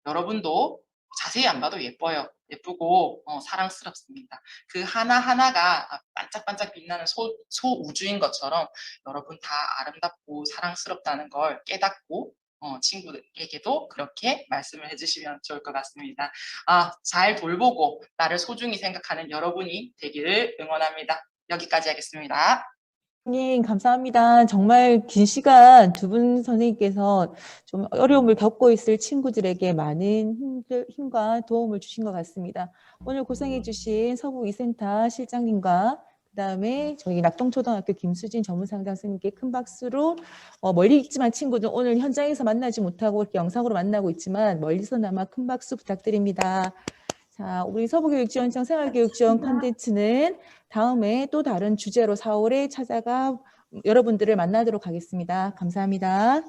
여러분도 자세히 안 봐도 예뻐요. 예쁘고 사랑스럽습니다. 그 하나하나가 반짝반짝 빛나는 소우주인 것처럼 여러분 다 아름답고 사랑스럽다는 걸 깨닫고 친구들에게도 그렇게 말씀을 해주시면 좋을 것 같습니다. 잘 돌보고 나를 소중히 생각하는 여러분이 되기를 응원합니다. 여기까지 하겠습니다. 선생님, 감사합니다. 정말 긴 시간 두 분 선생님께서 좀 어려움을 겪고 있을 친구들에게 많은 힘과 도움을 주신 것 같습니다. 오늘 고생해주신 서부 이센터 실장님과 그다음에 저희 낙동초등학교 김수진 전문상담 선생님께 큰 박수로 멀리 있지만 친구들 오늘 현장에서 만나지 못하고 이렇게 영상으로 만나고 있지만 멀리서나마 큰 박수 부탁드립니다. 자, 우리 서부교육지원청 생활교육지원 콘텐츠는 다음에 또 다른 주제로 4월에 찾아가 여러분들을 만나도록 하겠습니다. 감사합니다.